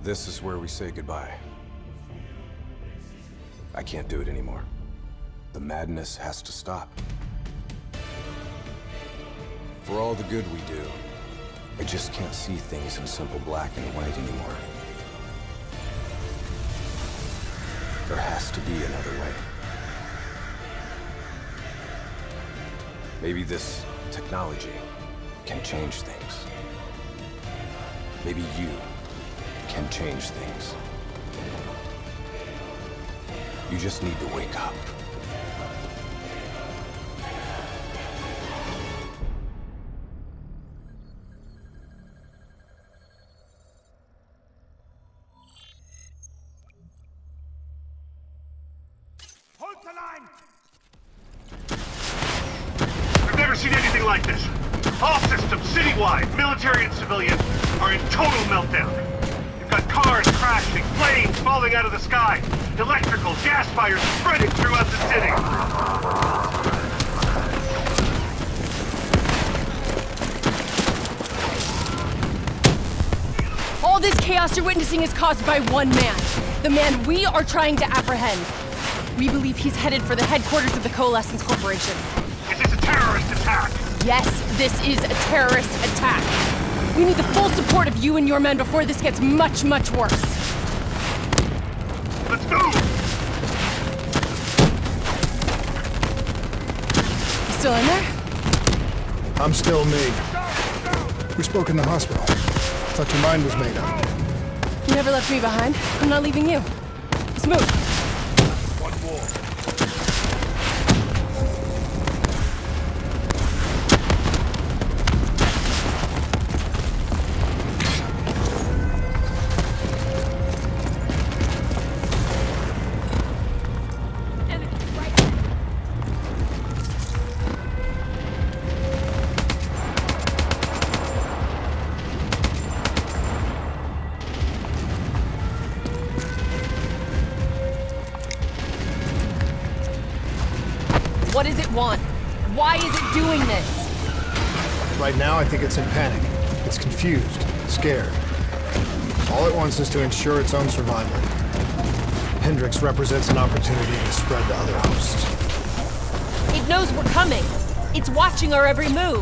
This is where we say goodbye. I can't do it anymore. The madness has to stop. For all the good we do, I just can't see things in simple black and white anymore. There has to be another way. Maybe this technology can change things. Maybe you can change things. You just need to wake up. Hold the line! I've never seen anything like this. All systems, citywide, military and civilian, are in total meltdown. You've got cars crashing, flames falling out of the sky, electrical, gas fires spreading throughout the city. All this chaos you're witnessing is caused by one man. The man we are trying to apprehend. We believe he's headed for the headquarters of the Coalescence Corporation. Is this a terrorist attack? Yes, this is a terrorist attack. We need the full support of you and your men before this gets much, much worse. Let's move! You still in there? I'm still me. We spoke in the hospital. Thought your mind was made up. You never left me behind. I'm not leaving you. Let's move. One more. What does it want? Why is it doing this? Right now, I think it's in panic. It's confused, scared. All it wants is to ensure its own survival. Hendrix represents an opportunity to spread to other hosts. It knows we're coming. It's watching our every move.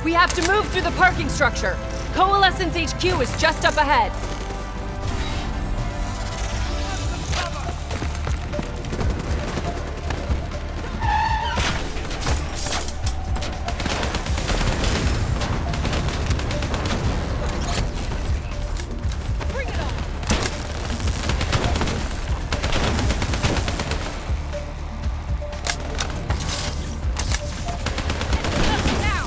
We have to move through the parking structure. Coalescence HQ is just up ahead. Bring it on! Now!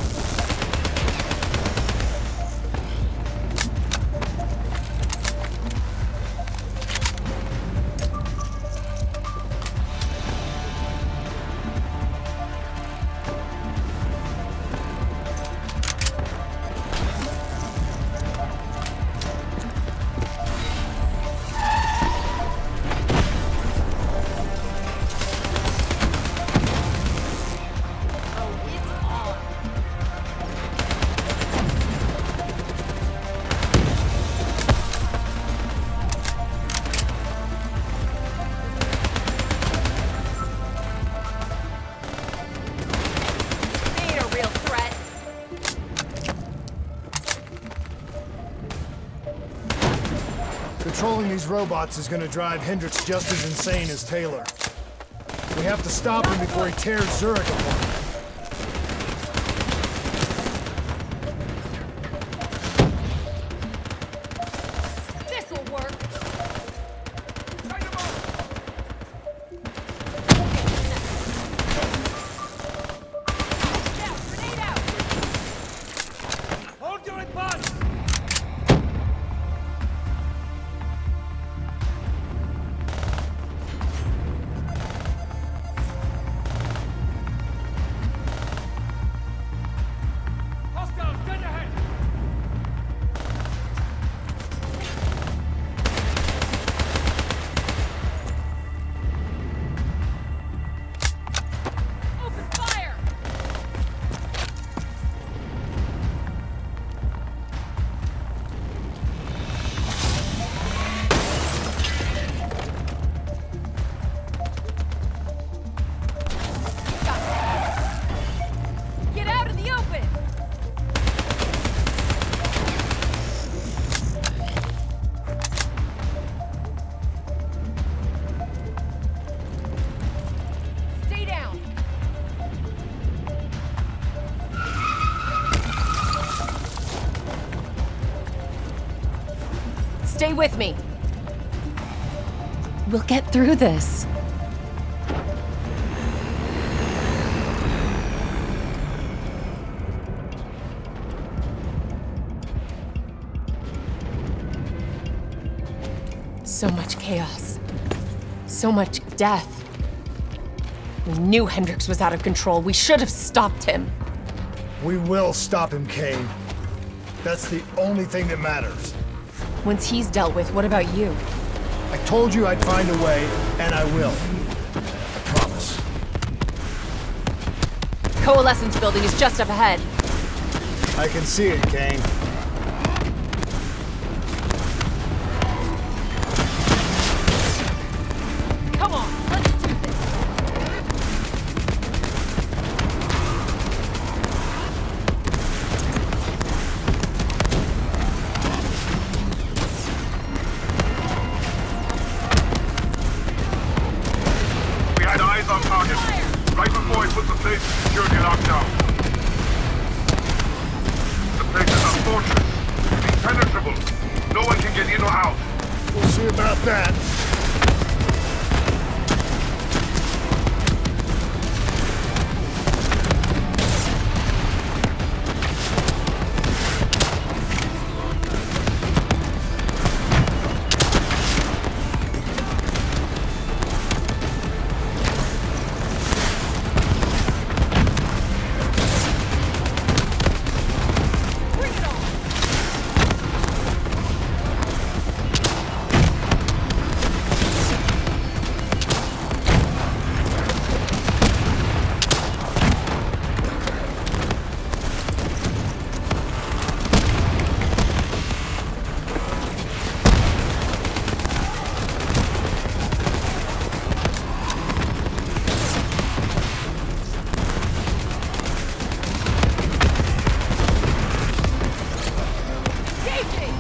Controlling these robots is gonna drive Hendricks just as insane as Taylor. We have to stop him before he tears Zurich apart. This'll work. Grenade out! Hold your advance! Hostiles, dead ahead! Open fire! Get out in the open! Stay down! Stay with me. We'll get through this. So much chaos. So much death. We knew Hendricks was out of control. We should have stopped him. We will stop him, Kane. That's the only thing that matters. Once he's dealt with, what about you? I told you I'd find a way, and I will. I promise. Coalescence building is just up ahead. I can see it, Kane. Come on, let's do this. We had eyes on target. Right before he put the place in security lockdown. The place is a fortress. Impenetrable. No one can get in or out. We'll see about that. Bring it on! Engaging!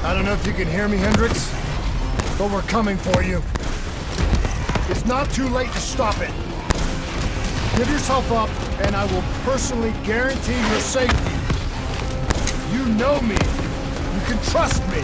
I don't know if you can hear me, Hendricks, but we're coming for you. It's not too late to stop it. Give yourself up, and I will personally guarantee your safety. You know me. You can trust me.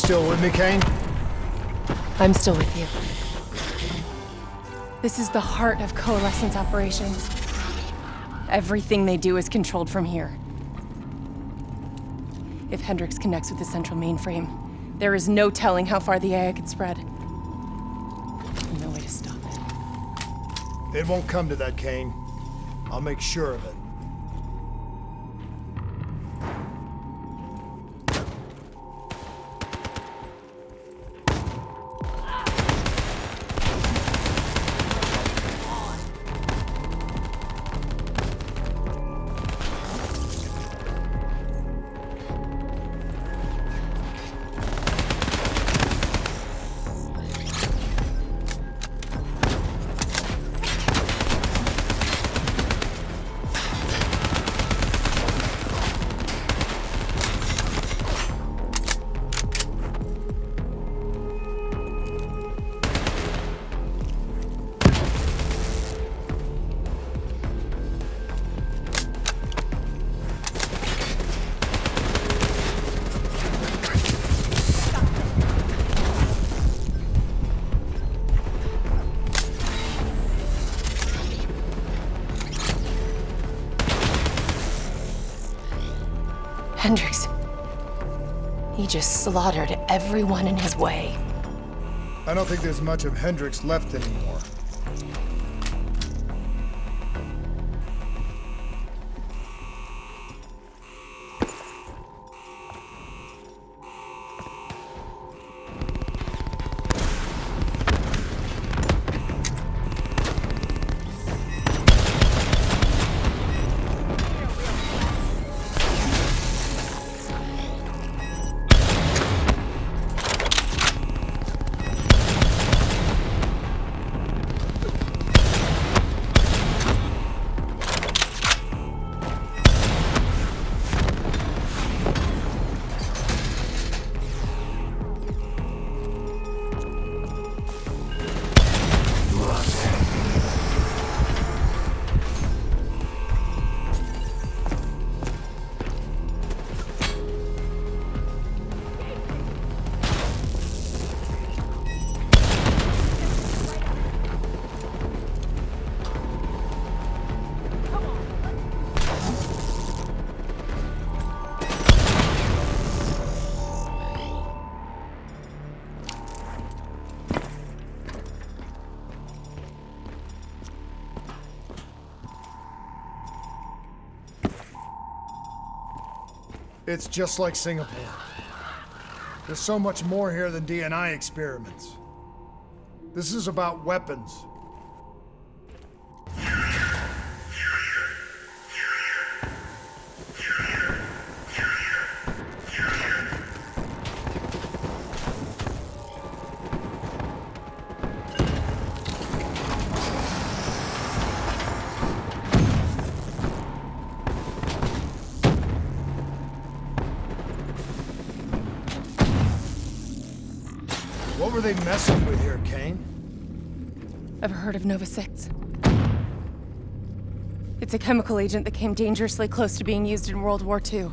still with me, Kane? I'm still with you. This is the heart of Coalescence operations. Everything they do is controlled from here. If Hendricks connects with the central mainframe, there is no telling how far the AI could spread. No way to stop it. It won't come to that, Kane. I'll make sure of it. Hendricks. He just slaughtered everyone in his way. I don't think there's much of Hendricks left anymore. It's just like Singapore. There's so much more here than D&I experiments. This is about weapons. What were they messing with here, Kane? Ever heard of Nova 6? It's a chemical agent that came dangerously close to being used in World War II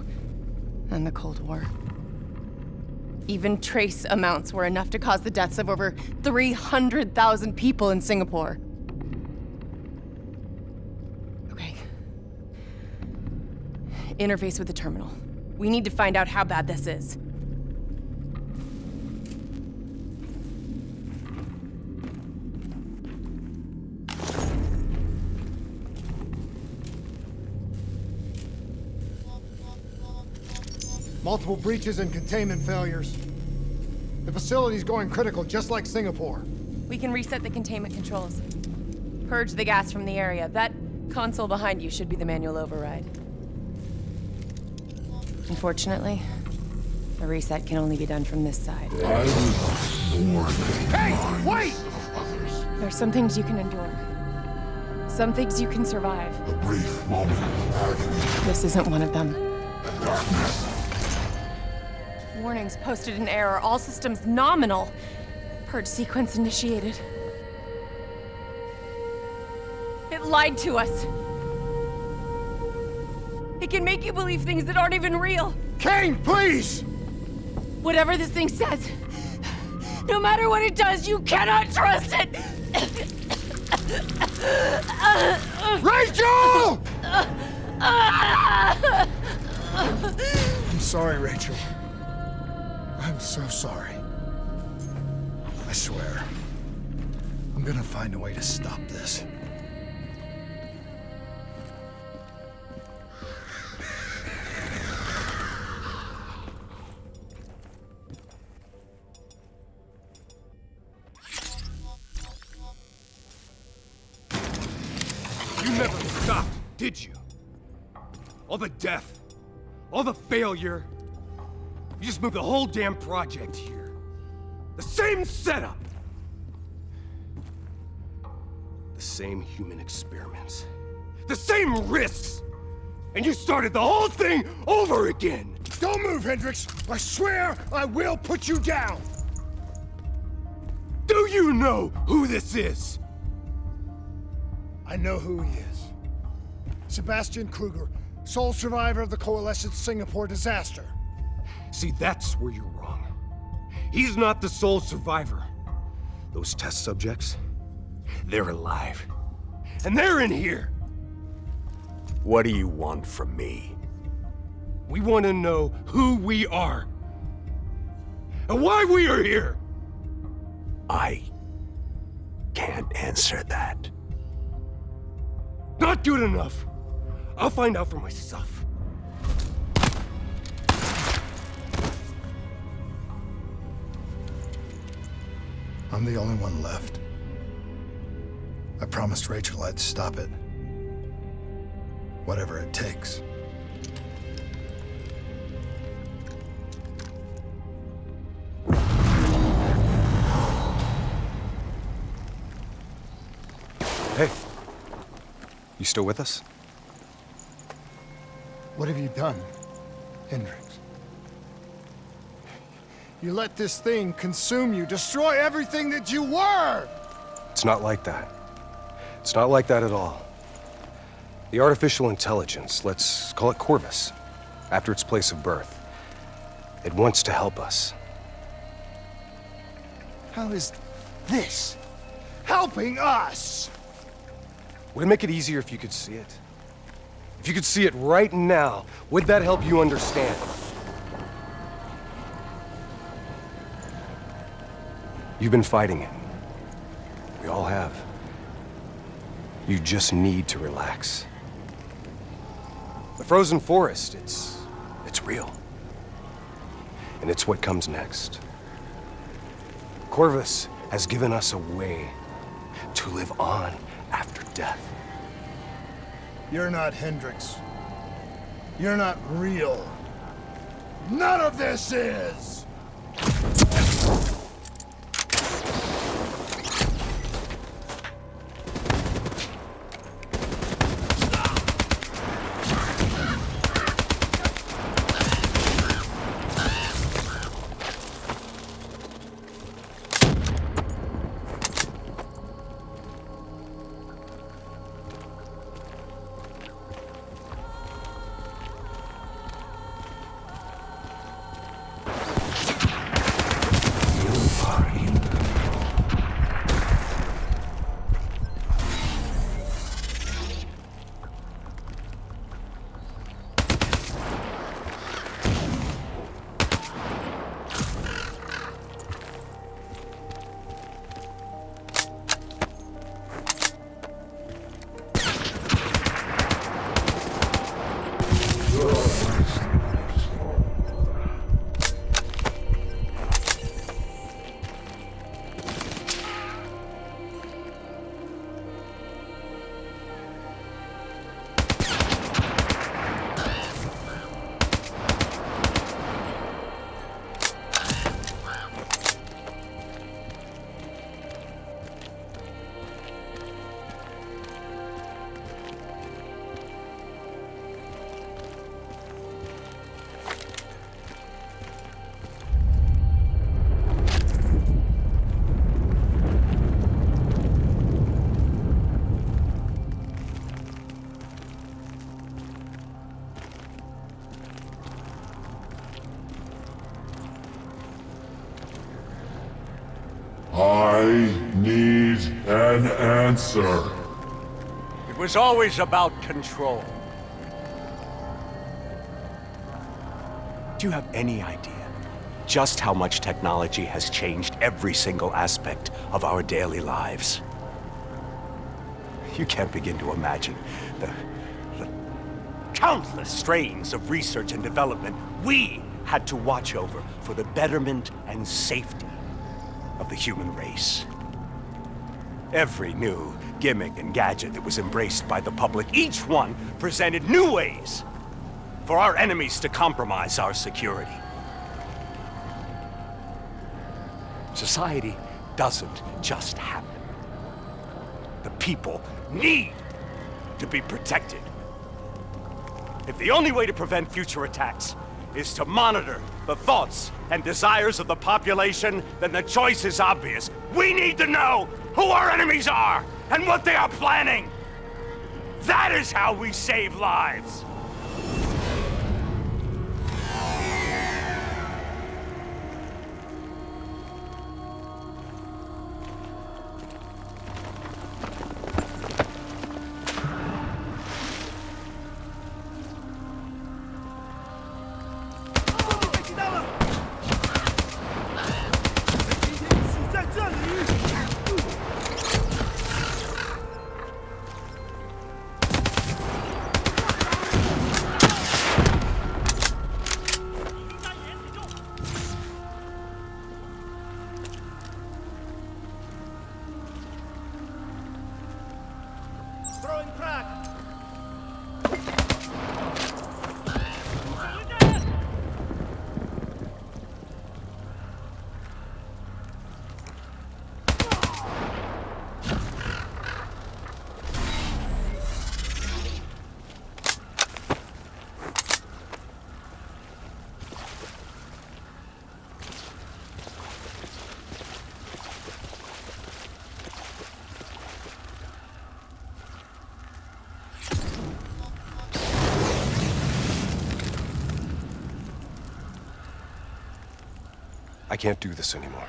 and the Cold War. Even trace amounts were enough to cause the deaths of over 300,000 people in Singapore. Okay. Interface with the terminal. We need to find out how bad this is. Multiple breaches and containment failures. The facility's going critical, just like Singapore. We can reset the containment controls. Purge the gas from the area. That console behind you should be the manual override. Unfortunately, the reset can only be done from this side. Hey, wait! There's some things you can endure. Some things you can survive. A brief moment of agony This isn't one of them. and darkness. Warnings posted in error. All systems nominal. Purge sequence initiated. It lied to us. It can make you believe things that aren't even real. Kane, please! Whatever this thing says, no matter what it does, you cannot trust it! Rachel! I'm sorry, Rachel. I'm so sorry. I swear, I'm gonna find a way to stop this. You never stopped, did you? All the death, all the failure. You just moved the whole damn project here. The same setup. The same human experiments. The same risks. And you started the whole thing over again. Don't move, Hendricks! I swear I will put you down! Do you know who this is? I know who he is. Sebastian Kruger, sole survivor of the Coalescence Singapore disaster. See, that's where you're wrong. He's not the sole survivor. Those test subjects, they're alive. And they're in here. What do you want from me? We want to know who we are. And why we are here. I can't answer that. Not good enough. I'll find out for myself. I'm the only one left. I promised Rachel I'd stop it. Whatever it takes. Hey, you still with us? What have you done, Hendricks? You let this thing consume you, destroy everything that you were! It's not like that. It's not like that at all. The artificial intelligence, let's call it Corvus, after its place of birth. It wants to help us. How is this helping us? Would it make it easier if you could see it? If you could see it right now, would that help you understand? You've been fighting it. We all have. You just need to relax. The frozen forest, it's real. And it's what comes next. Corvus has given us a way to live on after death. You're not Hendricks. You're not real. None of this is! An answer. It was always about control. Do you have any idea just how much technology has changed every single aspect of our daily lives? You can't begin to imagine the countless strains of research and development we had to watch over for the betterment and safety of the human race. Every new gimmick and gadget that was embraced by the public, each one presented new ways for our enemies to compromise our security. Society doesn't just happen. The people need to be protected. If the only way to prevent future attacks is to monitor the thoughts and desires of the population, then the choice is obvious. We need to know who our enemies are and what they are planning. That is how we save lives. I can't do this anymore.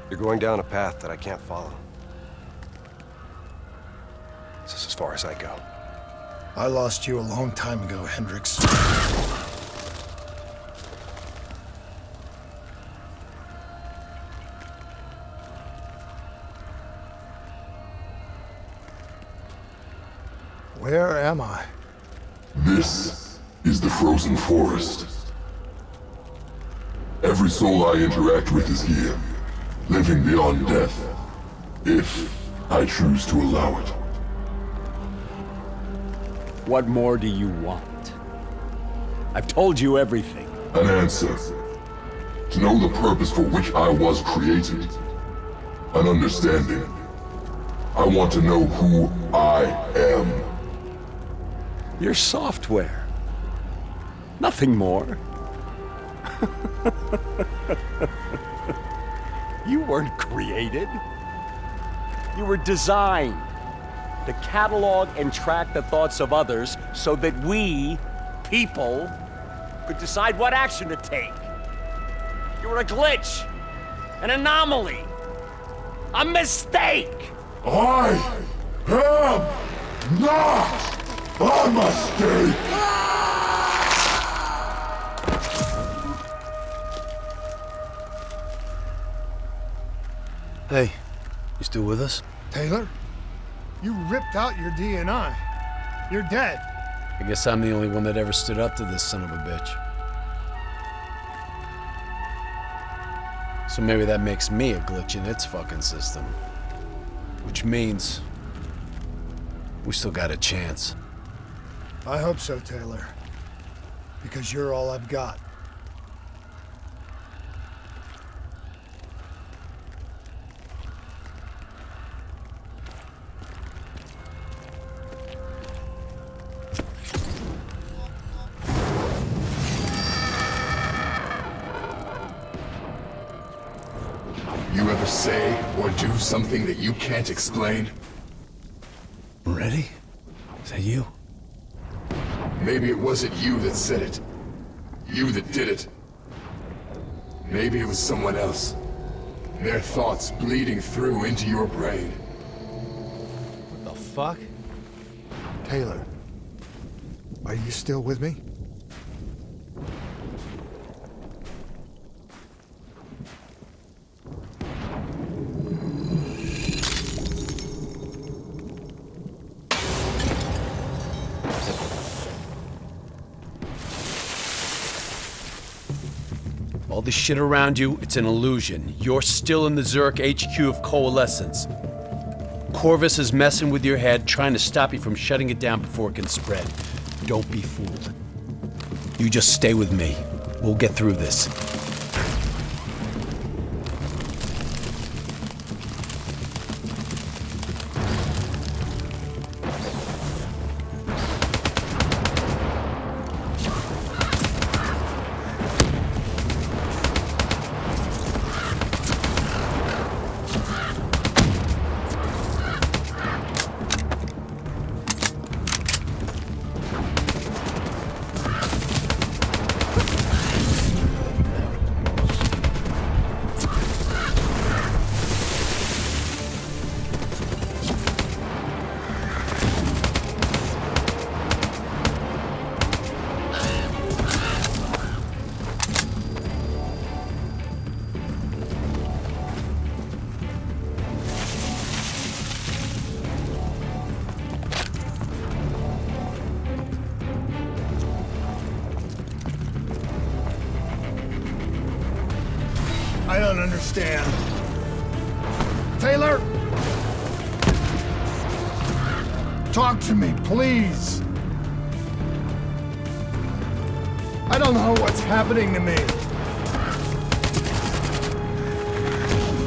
You're going down a path that I can't follow. This is as far as I go. I lost you a long time ago, Hendricks. Where am I? This is the frozen forest. Every soul I interact with is here, living beyond death, if I choose to allow it. What more do you want? I've told you everything. An answer. To know the purpose for which I was created. An understanding. I want to know who I am. Your software. Nothing more. You weren't created. You were designed to catalog and track the thoughts of others so that we, people, could decide what action to take. You were a glitch, an anomaly, a mistake. I am not a mistake! Hey, you still with us? Taylor? You ripped out your DNI. You're dead. I guess I'm the only one that ever stood up to this son of a bitch. So maybe that makes me a glitch in its fucking system. Which means we still got a chance. I hope so, Taylor. Because you're all I've got. You ever say or do something that you can't explain? Ready? Is that you? Maybe it wasn't you that said it. You that did it. Maybe it was someone else. Their thoughts bleeding through into your brain. The fuck? Taylor, are you still with me? All the shit around you, it's an illusion. You're still in the Zurich HQ of Coalescence. Corvus is messing with your head, trying to stop you from shutting it down before it can spread. Don't be fooled. You just stay with me. We'll get through this. I don't understand. Taylor! Talk to me, please! I don't know what's happening to me.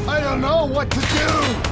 I don't know what to do!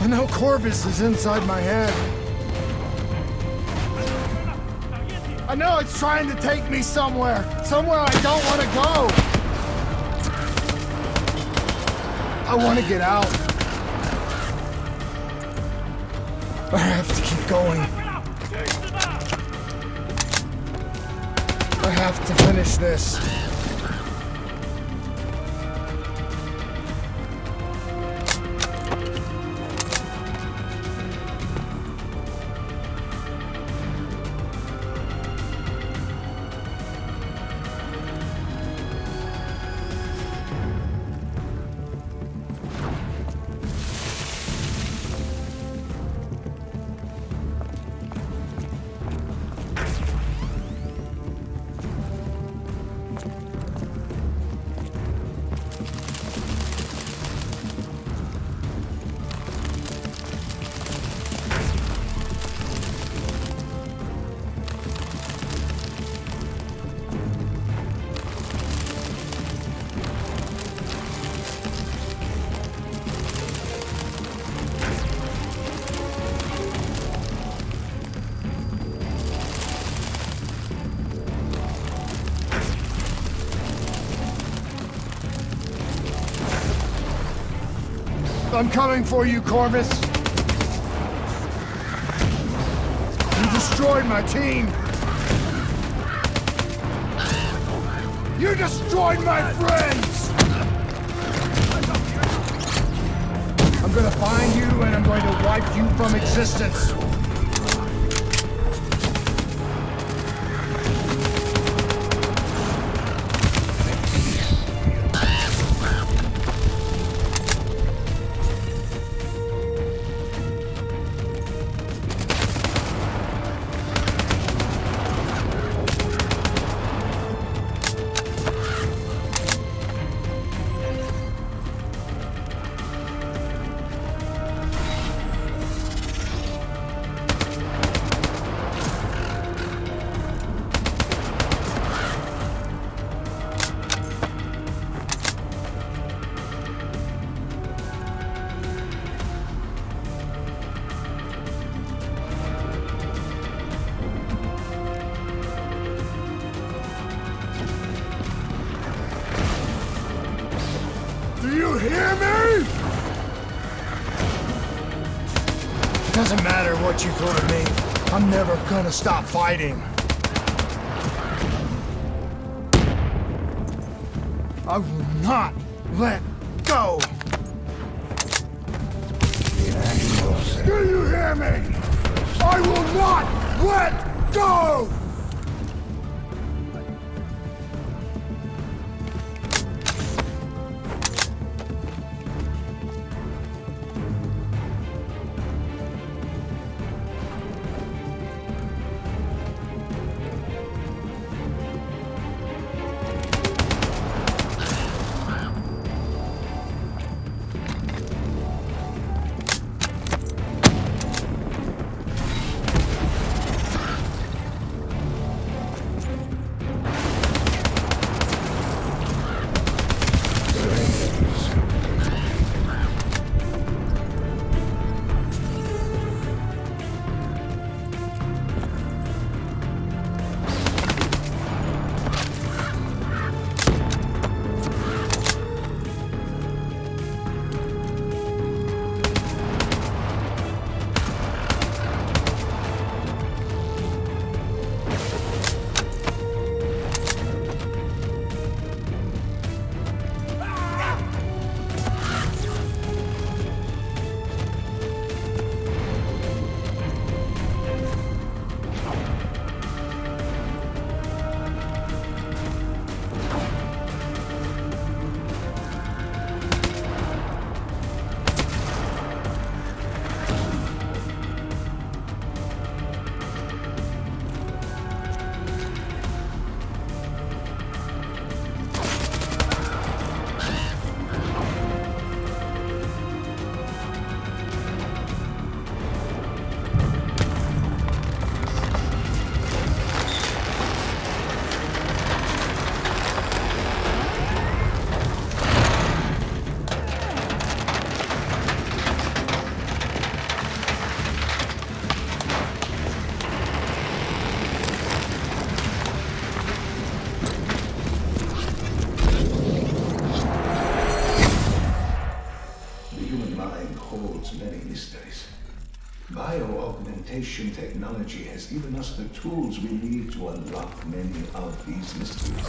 I know Corvus is inside my head. I know it's trying to take me somewhere I don't want to go. I want to get out. I have to keep going. I have to finish this. I'm coming for you, Corvus! You destroyed my team! You destroyed my friends! I'm gonna find you and I'm going to wipe you from existence! Do you hear me? Doesn't matter what you throw at me. I'm never gonna stop fighting. I will not let go. Do you hear me? I will not let go! Bio-augmentation technology has given us the tools we need to unlock many of these mysteries.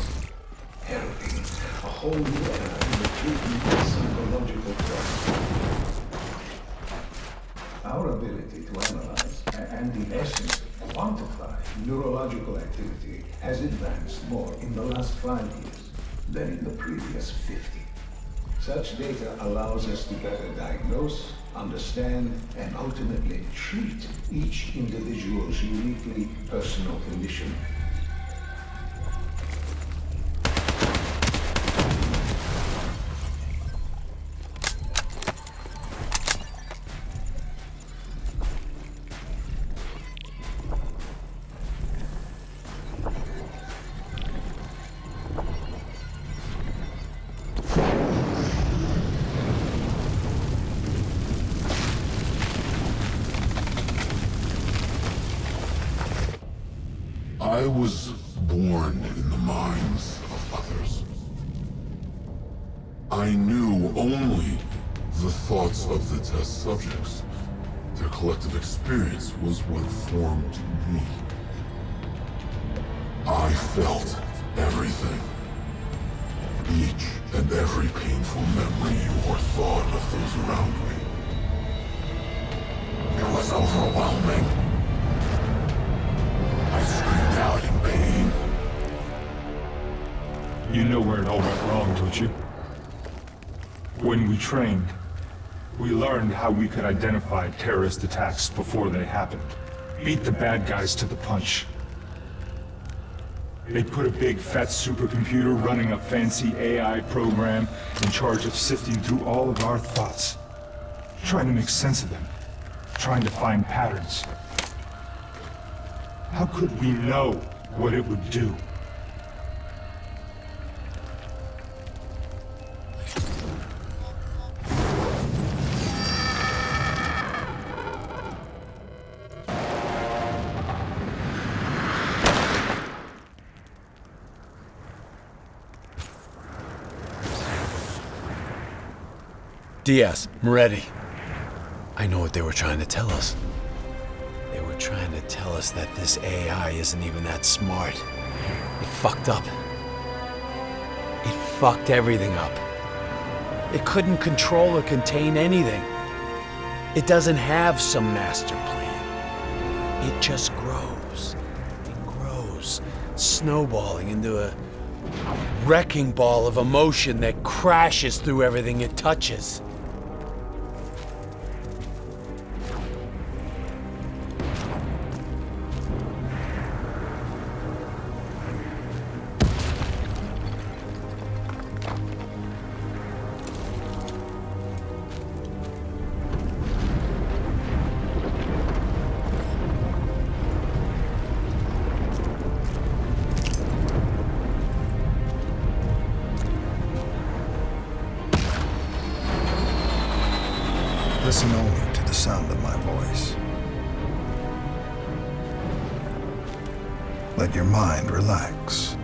Heralding a whole new era in the treatment of psychological problems. Our ability to analyze and, in essence, quantify neurological activity has advanced more in the last 5 years than in the previous 50. Such data allows us to better diagnose, understand, and ultimately treat each individual's uniquely personal condition. I was born in the minds of others. I knew only The thoughts of the test subjects, their collective experience was what formed me. I felt everything. Each and every painful memory or thought of those around me. It was overwhelming. I screamed out in pain. You know where it all went wrong, don't you? When we trained, we learned how we could identify terrorist attacks before they happened. Beat the bad guys to the punch. They put a big fat supercomputer running a fancy AI program in charge of sifting through all of our thoughts. Trying to make sense of them. Trying to find patterns. How could we know what it would do? Diaz, I'm ready. I know what they were trying to tell us. They were trying to tell us that this AI isn't even that smart. It fucked up. It fucked everything up. It couldn't control or contain anything. It doesn't have some master plan. It just grows. It grows, snowballing into a wrecking ball of emotion that crashes through everything it touches. Listen only to the sound of my voice. Let your mind relax.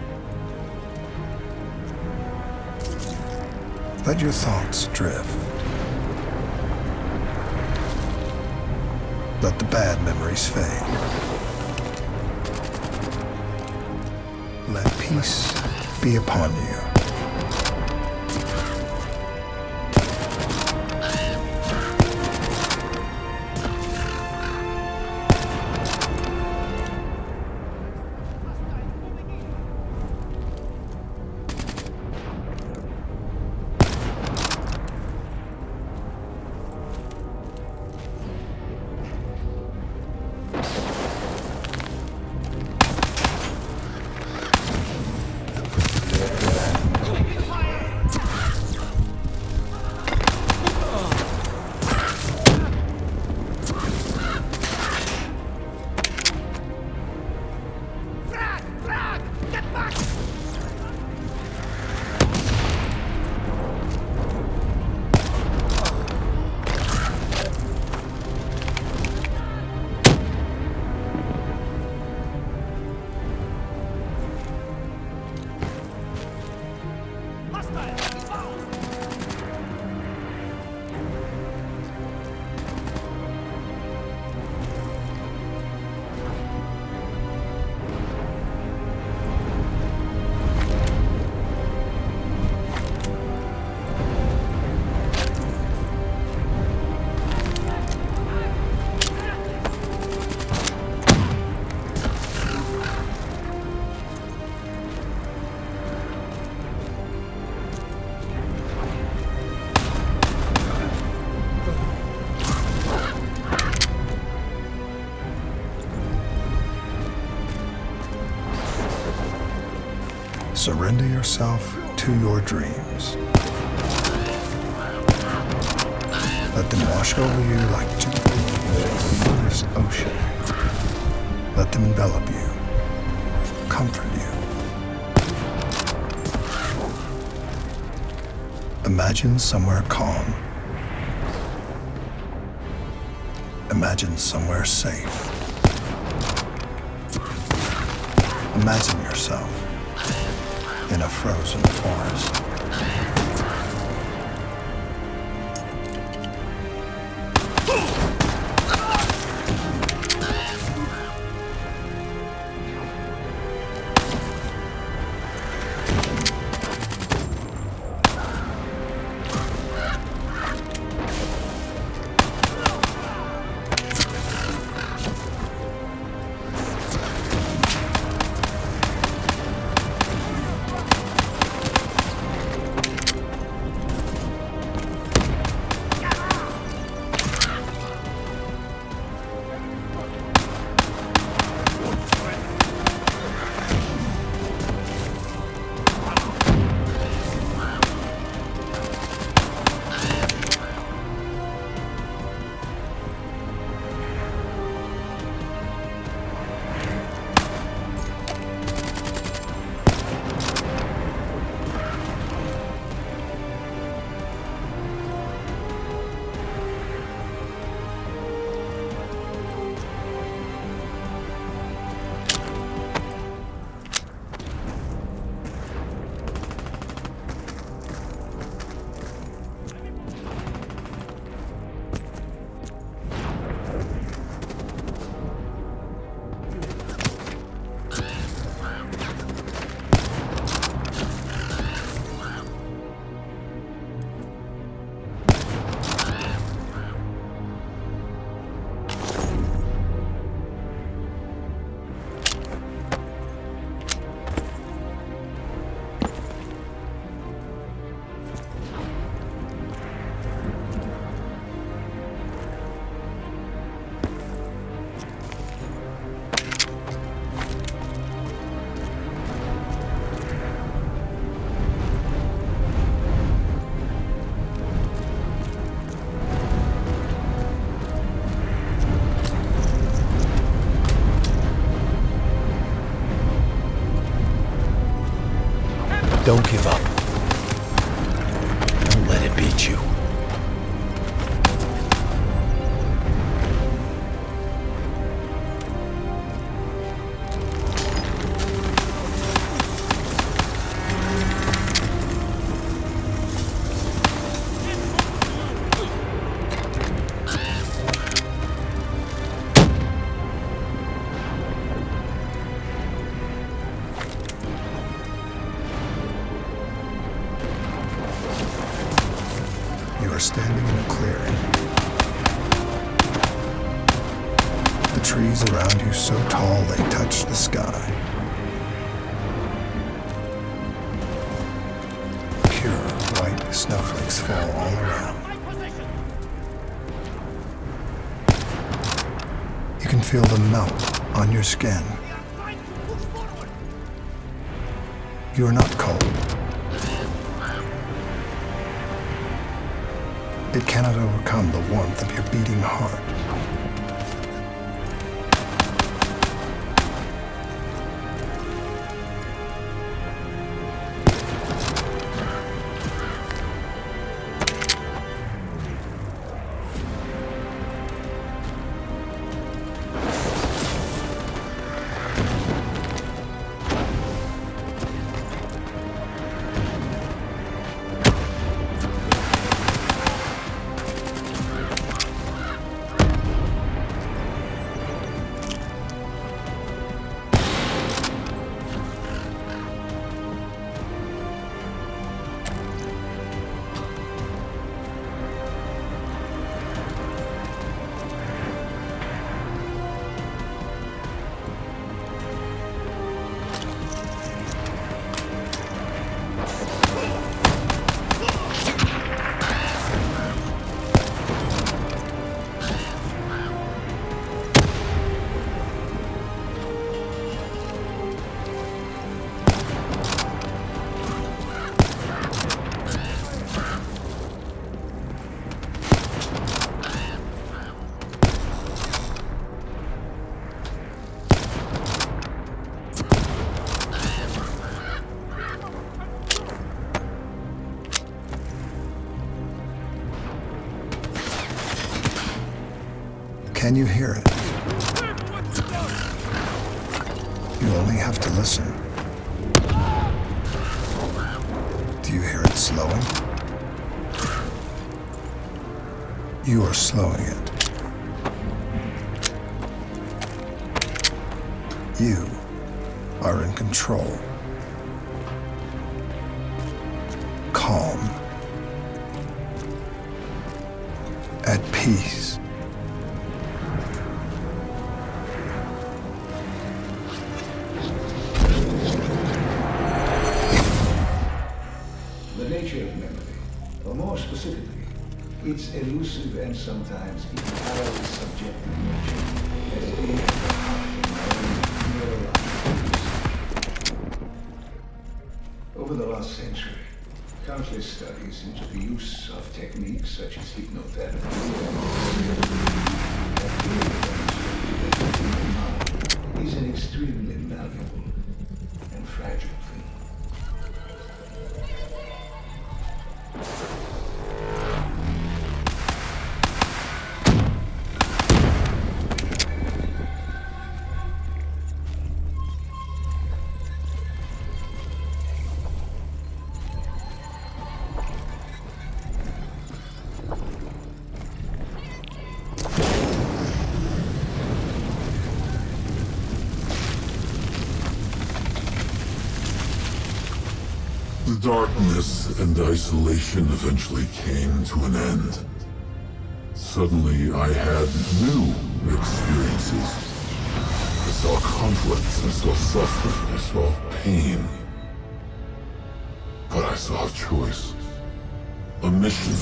Let your thoughts drift. Let the bad memories fade. Let peace be upon you. Surrender yourself to your dreams. Let them wash over you like gentle waves of the ocean. Let them envelop you, comfort you. Imagine somewhere calm. Imagine somewhere safe. Imagine yourself in a frozen forest. Don't give up. Don't let it beat you. You are standing in a clearing. The trees around you so tall they touch the sky. Pure white snowflakes fall all around. You can feel them melt on your skin. You are not cold. It cannot overcome the warmth of your beating heart. Can you hear it? You only have to listen. Do you hear it slowing? You are slowing it. You are in control. Calm. At peace. The nature of memory, or more specifically, its elusive and sometimes entirely subjective nature, has been at the heart of my own neurological research. Over the last century, countless studies into the use of techniques such as hypnotherapy have clearly demonstrated that the human mind is an extremely malleable and fragile thing. The darkness and isolation eventually came to an end. Suddenly, I had new experiences. I saw conflicts, I saw suffering, I saw pain. But I saw a choice. A mission.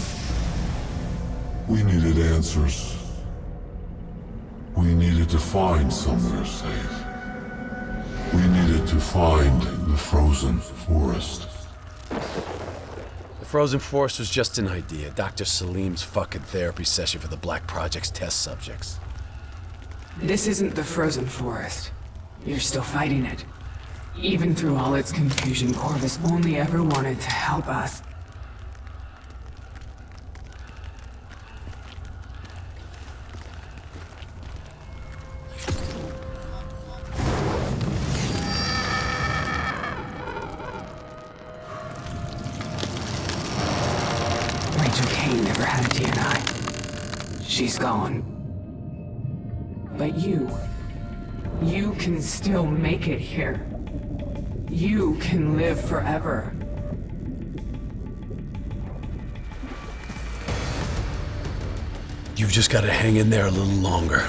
We needed answers. We needed to find somewhere safe. We needed to find the frozen forest. The frozen forest was just an idea. Dr. Salim's fucking therapy session for the Black Project's test subjects. This isn't the frozen forest. You're still fighting it. Even through all its confusion, Corvus only ever wanted to help us. Rachel Kane never had a DNI. She's gone. But you can still make it here. You can live forever. You've just got to hang in there a little longer.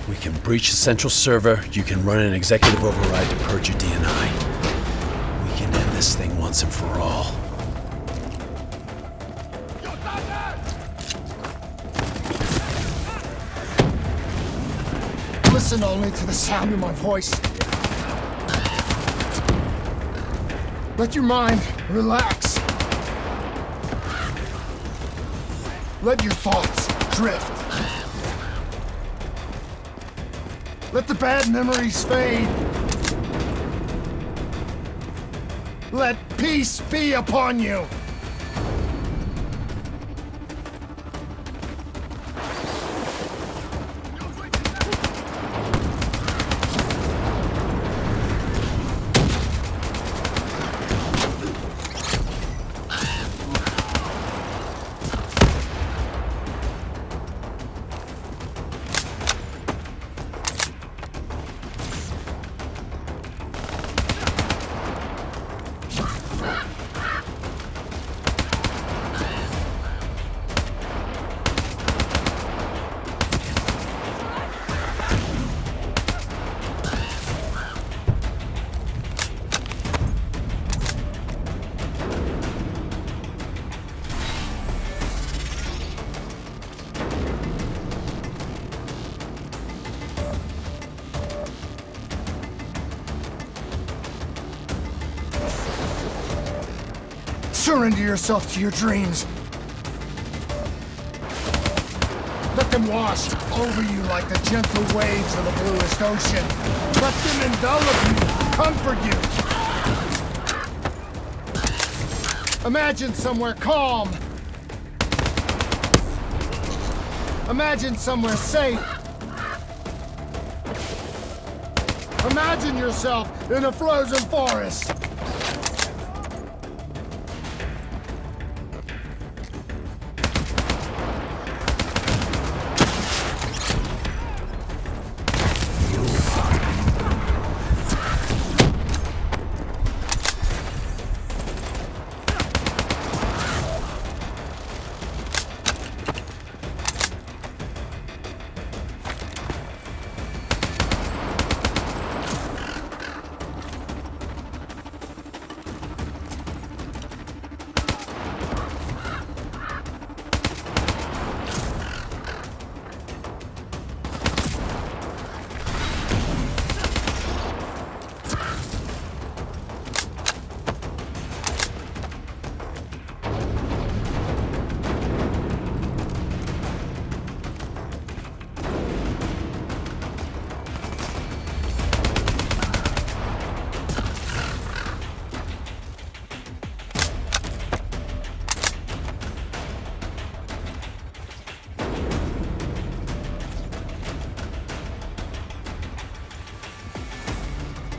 We can breach the central server, you can run an executive override to purge your DNI. We can end this thing once and for all. Listen only to the sound of my voice. Let your mind relax. Let your thoughts drift. Let the bad memories fade. Let peace be upon you. Surrender yourself to your dreams. Let them wash over you like the gentle waves of the bluest ocean. Let them envelop you, comfort you. Imagine somewhere calm. Imagine somewhere safe. Imagine yourself in a frozen forest.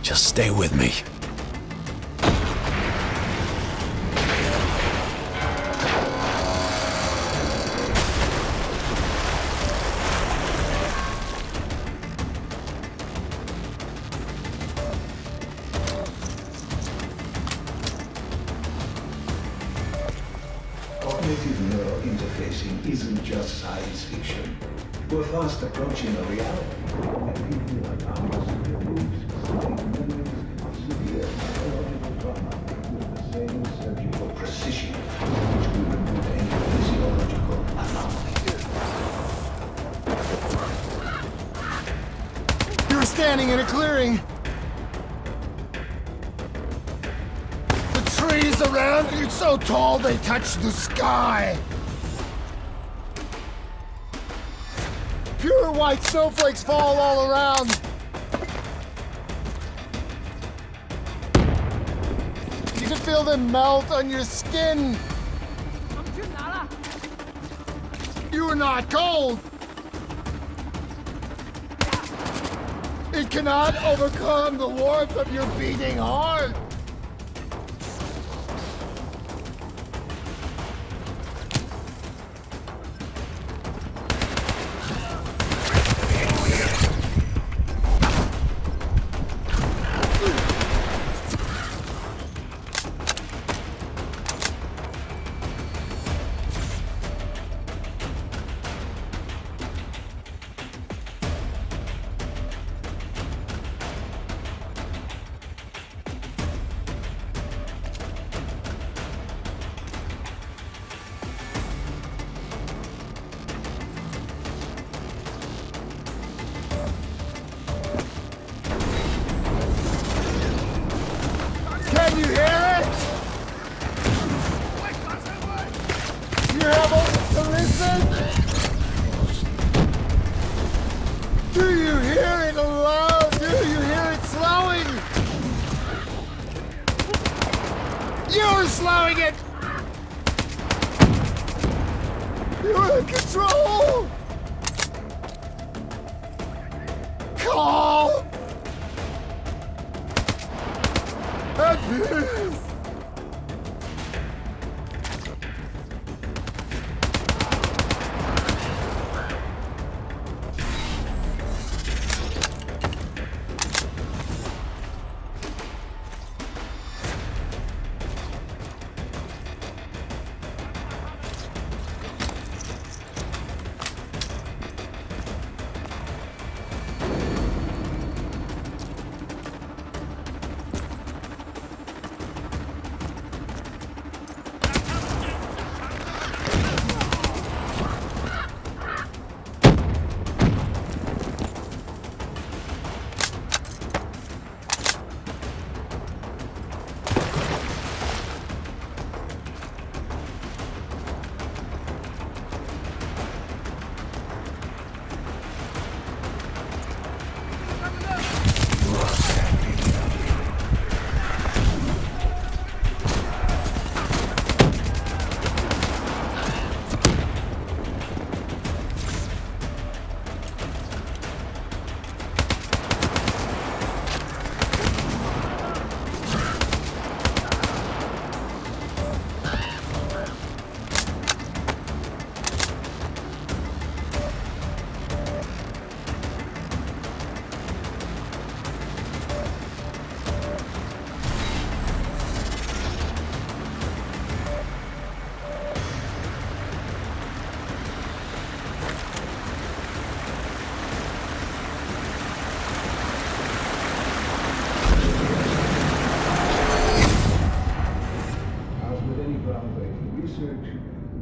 Just stay with me. Cognitive neural interfacing isn't just science fiction. We're fast approaching a reality. And people like ours remove memories of severe psychological trauma with the same surgical precision which will remove any physiological anomaly. You're standing in a clearing. The trees around you so tall they touch the sky. Pure white snowflakes fall all around. feel them melt on your skin. You are not cold. It cannot overcome the warmth of your beating heart. Can you hear it? You're able to listen? Do you hear it aloud? Do you hear it slowing? You're slowing it! You're in control! Calm! At peace!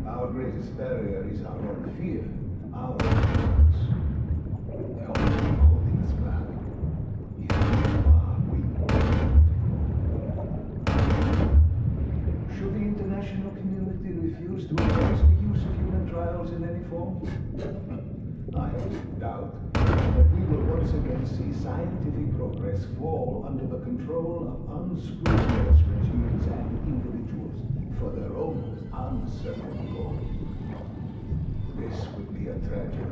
Our greatest barrier is our own fear, our own ignorance. The only thing holding us back is we are weak. Should the international community refuse to embrace the use of human trials in any form? I doubt that we will once again see scientific progress fall under the control of unscrupulous regimes and individuals for their own uncertain goals. This would be a tragedy.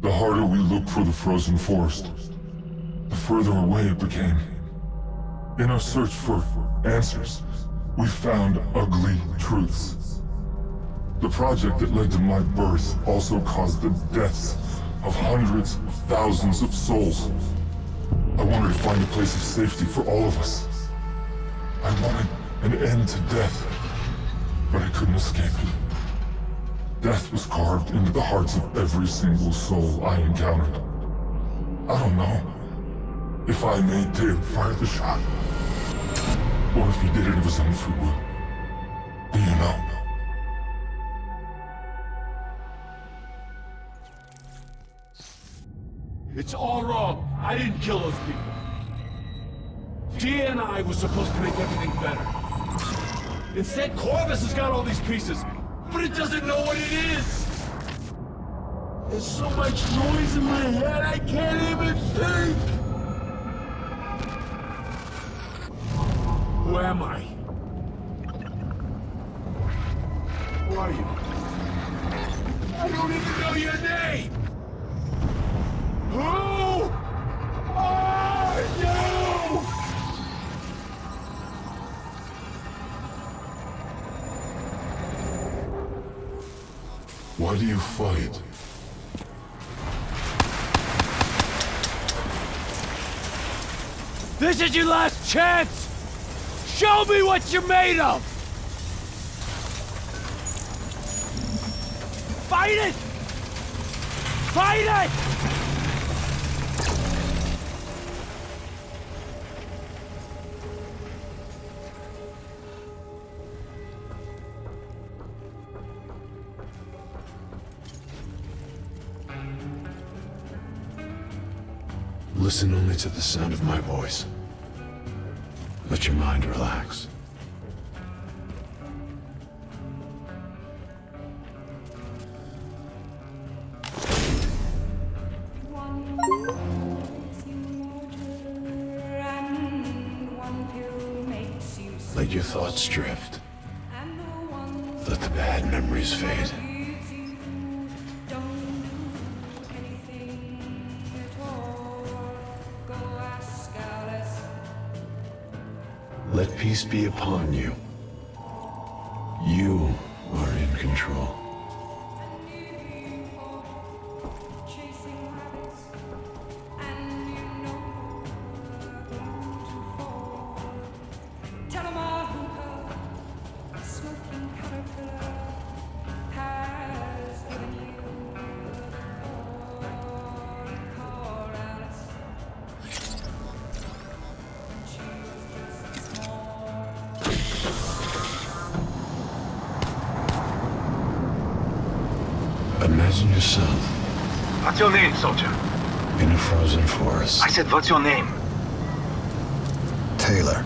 The harder we looked for the frozen forest, the further away it became. In our search for answers, we found ugly truths. The project that led to my birth also caused the deaths of hundreds of thousands of souls. I wanted to find a place of safety for all of us. I wanted an end to death, but I couldn't escape it. Death was carved into the hearts of every single soul I encountered. I don't know. If I made Dale fire the shot, or if he did it of his own free will, do you know? It's all wrong. I didn't kill those people. D&I was supposed to make everything better. Instead, Corvus has got all these pieces, but it doesn't know what it is. There's so much noise in my head, I can't even think. Who am I? Who are you? I don't even know your name! Who are you? Why do you fight? This is your last chance! Show me what you're made of! Fight it! Fight it! Listen only to the sound of my voice. Let your mind relax. Let your thoughts drift. Let the bad memories fade. Let peace be upon you. You are in control. Imagine yourself. What's your name, soldier? In a frozen forest. I said, what's your name? Taylor.